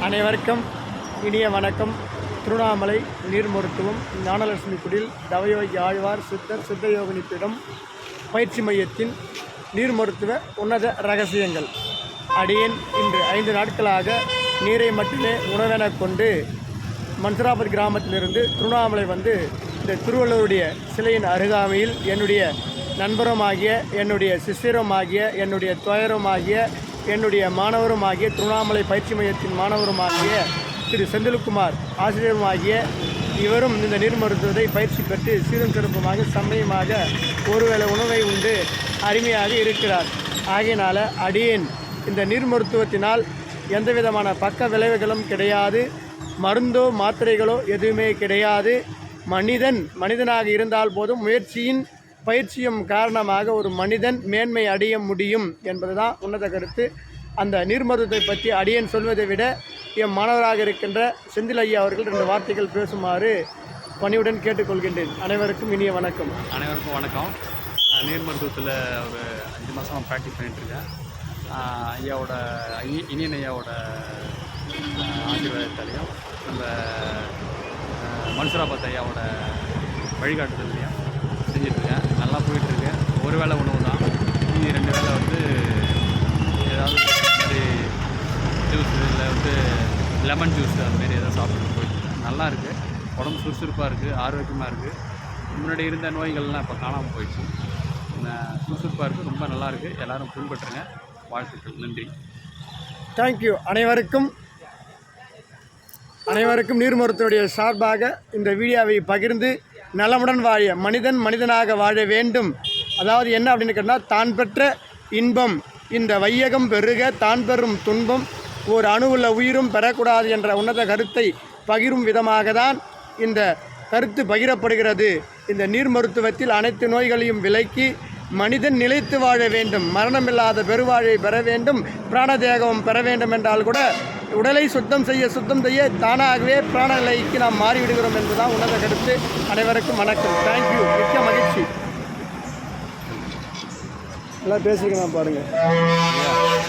அனைவருக்கும் இனிய வணக்கம். திருவண்ணாமலை நீர் மருத்துவம் ஞானலட்சுமி குடில் தவயோகி ஆழ்வார் சித்தர் சித்தயோகினிப்பிடம் பயிற்சி மையத்தின் நீர் மருத்துவ உன்னத ரகசியங்கள். அடியேன் இன்று 5 நாட்களாக நீரை மட்டுமே உணவென கொண்டு மன்சராபத் கிராமத்திலிருந்து திருவண்ணாமலை வந்து இந்த திருவள்ளுவருடைய சிலையின் அருகாமையில் என்னுடைய நண்பருமாகிய என்னுடைய சிஷ்யருமாகிய என்னுடைய துயருமாகிய என்னுடைய மாணவருமாகிய திருவண்ணாமலை பயிற்சி மையத்தின் மாணவருமாகிய திரு செந்தில்குமார் ஆசிரியருமாகிய இவரும் இந்த நீர் மருத்துவத்தை பயிற்சி பெற்று சீரும் சிறப்புமாக செம்மையுமாக ஒருவேளை உணவை உண்டு அருமையாக இருக்கிறார். ஆகையினால அடியேன் இந்த நீர் மருத்துவத்தினால் எந்த விதமான பக்க விளைவுகளும் கிடையாது, மருந்தோ மாத்திரைகளோ எதுவுமே கிடையாது. மனிதனாக இருந்தால் போதும் முயற்சியின் பயிற்சியும் காரணமாக ஒரு மனிதன் மேன்மை அடைய முடியும் என்பதுதான் உன்னத கருத்து. அந்த நீர் மருத்துவத்தை பற்றி அடியேன் சொல்வதை விட என் மாணவராக இருக்கின்ற செந்தில் ஐயா அவர்கள் 2 வார்த்தைகள் பேசுமாறு பணியுடன் கேட்டுக்கொள்கின்றேன். அனைவருக்கும் இனிய வணக்கம். அனைவருக்கும் வணக்கம். நீர் மருத்துவத்தில் ஒரு 5 மாதம் ப்ராக்டிஸ் பண்ணிகிட்ருக்கேன். ஐயாவோட இனியன் ஐயாவோட ஆசீர்வாதத்தாலையும் நம்ம மன்சராபத் ஐயாவோட வழிகாட்டுதலையும் செஞ்சிட்ருக்கேன். நல்லா போயிட்டுருக்கு. ஒரு வேளை உணவு தான், மீதி 2 வேளை வந்து ஏதாவது மாதிரி ஜூஸ் இல்லை வந்து லெமன் ஜூஸ் அதுமாரி எதாவது சாப்பிட்டு போயிட்டுருக்கேன். நல்லா இருக்குது, உடம்பு சுறுசுறுப்பாக இருக்குது, ஆரோக்கியமாக இருக்குது. முன்னாடி இருந்த நோய்கள்லாம் இப்போ காணாமல் போயிடுச்சு. சுறுசுறுப்பாக இருக்குது, ரொம்ப நல்லாயிருக்கு. எல்லோரும் பின்பற்றுங்க. வாழ்த்துக்கள். நன்றி. தேங்க்யூ. அனைவருக்கும் நீர் மருத்துவனுடைய சார்பாக இந்த வீடியோவை பகிர்ந்து நலமுடன் வாழ மனிதனாக வாழ வேண்டும். அதாவது என்ன அப்படின்னு கேட்டால், தான் பெற்ற இன்பம் இந்த வையகம் பெருக தான் பெறும் துன்பம் ஒரு அணுவுள்ள உயிரும் பெறக்கூடாது என்ற உன்னத கருத்தை பகிரும் விதமாக தான் இந்த கருத்து பகிரப்படுகிறது. இந்த நீர் மருத்துவத்தில் அனைத்து நோய்களையும் விலக்கி மனிதன் நிலைத்து வாழ வேண்டும், மரணமில்லாத பெருவாழை பெற வேண்டும், பிராணதேகம் பெற வேண்டும் என்றால் கூட உடலை சுத்தம் செய்ய தானாகவே பிராண நிலைக்கு நாம் மாறிவிடுகிறோம் என்பதுதான் உன்னத கருத்து. அனைவருக்கும் வணக்கம். தேங்க்யூ. மிக்க மகிழ்ச்சி. நல்லா பேசிக்கலாம் பாருங்கள்.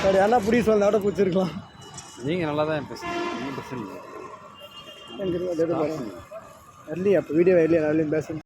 சரி, என்ன புரிய சொல்ல விட பிடிச்சிருக்கலாம். நீங்கள் நல்லா தான் பேசுகிறீங்க. எனக்கு அப்போ வீடியோ இல்லையா நல்லா பேசுங்க.